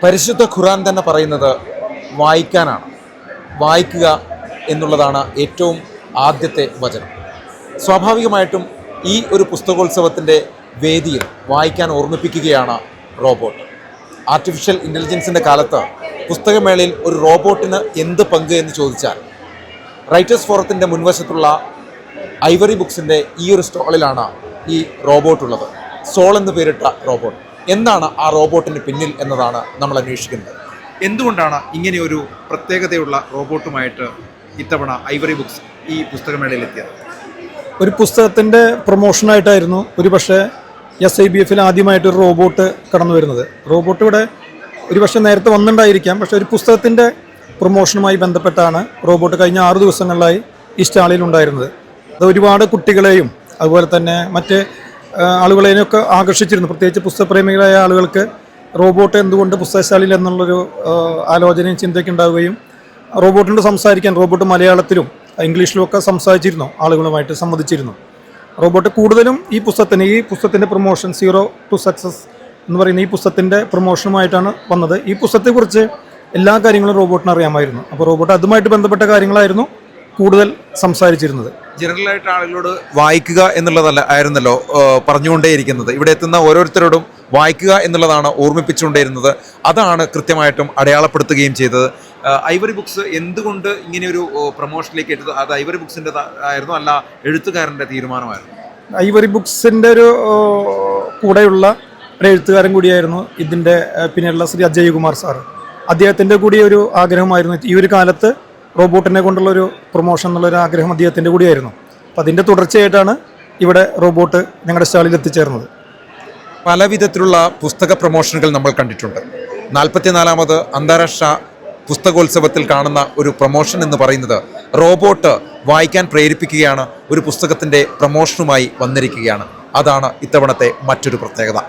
പരിശുദ്ധ ഖുർആൻ തന്നെ പറയുന്നത് വായിക്കാനാണ്. വായിക്കുക എന്നുള്ളതാണ് ഏറ്റവും ആദ്യത്തെ വചനം. സ്വാഭാവികമായിട്ടും ഈ ഒരു പുസ്തകോത്സവത്തിൻ്റെ വേദിയിൽ വായിക്കാൻ ഓർമ്മിപ്പിക്കുകയാണ് റോബോട്ട്. ആർട്ടിഫിഷ്യൽ ഇൻ്റലിജൻസിൻ്റെ കാലത്ത് പുസ്തകമേളയിൽ ഒരു റോബോട്ടിന് എന്ത് പങ്ക് എന്ന് ചോദിച്ചാൽ റൈറ്റേഴ്സ് ഫോറത്തിൻ്റെ മുൻവശത്തുള്ള ഐവറി ബുക്സിൻ്റെ ഈ ഒരു സ്റ്റോളിലാണ് ഈ റോബോട്ടുള്ളത്. സോൾ എന്ന് പേരിട്ട റോബോട്ട്. എന്താണ് ആ റോബോട്ടിന് പിന്നിൽ എന്നതാണ് നമ്മൾ അന്വേഷിക്കുന്നത്. എന്തുകൊണ്ടാണ് ഇങ്ങനെയൊരു പ്രത്യേകതയുള്ള റോബോട്ടുമായിട്ട് ഇത്തവണ ഐവറി ബുക്സ് ഈ പുസ്തകമേളയിൽ എത്തിയത്? ഒരു പുസ്തകത്തിൻ്റെ പ്രൊമോഷനായിട്ടായിരുന്നു പക്ഷേ SIBF ആദ്യമായിട്ടൊരു റോബോട്ട് കടന്നു വരുന്നത്. റോബോട്ട് ഇവിടെ പക്ഷേ നേരത്തെ വന്നിട്ടുണ്ടായിരിക്കാം, പക്ഷേ ഒരു പുസ്തകത്തിൻ്റെ പ്രൊമോഷനുമായി ബന്ധപ്പെട്ടാണ് റോബോട്ട് കഴിഞ്ഞ 6 ദിവസങ്ങളിലായി ഈ സ്റ്റാളിൽ ഉണ്ടായിരുന്നത്. അത് ഒരുപാട് കുട്ടികളെയും അതുപോലെ തന്നെ മറ്റ് ആളുകളെയൊക്കെ ആകർഷിച്ചിരുന്നു. പ്രത്യേകിച്ച് പുസ്തകപ്രേമികളായ ആളുകൾക്ക് റോബോട്ട് എന്തുകൊണ്ട് പുസ്തകശാലയിൽ എന്നുള്ളൊരു ആലോചനയും ചിന്തയൊക്കെ ഉണ്ടാവുകയും റോബോട്ടിനോട് സംസാരിക്കാൻ റോബോട്ട് മലയാളത്തിലും ഇംഗ്ലീഷിലുമൊക്കെ സംസാരിച്ചിരുന്നു, ആളുകളുമായിട്ട് സംവദിച്ചിരുന്നു. റോബോട്ട് കൂടുതലും ഈ പുസ്തകത്തിൻ്റെ പ്രൊമോഷൻ സീറോ ടു സക്സസ് എന്ന് പറയുന്ന ഈ പുസ്തകത്തിൻ്റെ പ്രൊമോഷനുമായിട്ടാണ് വന്നത്. ഈ പുസ്തകത്തെക്കുറിച്ച് എല്ലാ കാര്യങ്ങളും റോബോട്ടിന് അറിയാമായിരുന്നു. അപ്പോൾ റോബോട്ട് അതുമായിട്ട് ബന്ധപ്പെട്ട കാര്യങ്ങളായിരുന്നു കൂടുതൽ സംസാരിച്ചിരുന്നത്. ജനറലായിട്ട് ആളുകളോട് വായിക്കുക എന്നുള്ളതല്ല ആയിരുന്നല്ലോ പറഞ്ഞുകൊണ്ടേയിരിക്കുന്നത്. ഇവിടെ എത്തുന്ന ഓരോരുത്തരോടും വായിക്കുക എന്നുള്ളതാണ് ഓർമ്മിപ്പിച്ചുകൊണ്ടേയിരുന്നത്. അതാണ് കൃത്യമായിട്ടും അടയാളപ്പെടുത്തുകയും ചെയ്തത്. ഐവറി ബുക്സ് എന്തുകൊണ്ട് ഇങ്ങനെയൊരു പ്രൊമോഷനിലേക്ക് എടുത്തത്? അത് ഐവറി ബുക്സിൻ്റെ ആയിരുന്നു, അല്ല എഴുത്തുകാരൻ്റെ തീരുമാനമായിരുന്നു? ഐവറി ബുക്സിൻ്റെ കൂടെയുള്ള ഒരു എഴുത്തുകാരൻ കൂടിയായിരുന്നു ഇതിൻ്റെ പിന്നെയുള്ള ശ്രീ അജയ്കുമാർ സാറ്. അദ്ദേഹത്തിൻ്റെ കൂടി ഒരു ആഗ്രഹമായിരുന്നു ഈ ഒരു കാലത്ത് റോബോട്ടിനെ കൊണ്ടുള്ളൊരു പ്രൊമോഷൻ എന്നുള്ളൊരു ആഗ്രഹം അദ്ദേഹത്തിൻ്റെ കൂടിയായിരുന്നു. അപ്പം അതിൻ്റെ തുടർച്ചയായിട്ടാണ് ഇവിടെ റോബോട്ട് ഞങ്ങളുടെ സ്റ്റാളിൽ എത്തിച്ചേർന്നത്. പല വിധത്തിലുള്ള പുസ്തക പ്രൊമോഷനുകൾ നമ്മൾ കണ്ടിട്ടുണ്ട്. 44ാമത് അന്താരാഷ്ട്ര പുസ്തകോത്സവത്തിൽ കാണുന്ന ഒരു പ്രൊമോഷൻ എന്ന് പറയുന്നത് റോബോട്ട് വായിക്കാൻ പ്രേരിപ്പിക്കുകയാണ്, ഒരു പുസ്തകത്തിൻ്റെ പ്രൊമോഷനുമായി വന്നിരിക്കുകയാണ്. അതാണ് ഇത്തവണത്തെ മറ്റൊരു പ്രത്യേകത.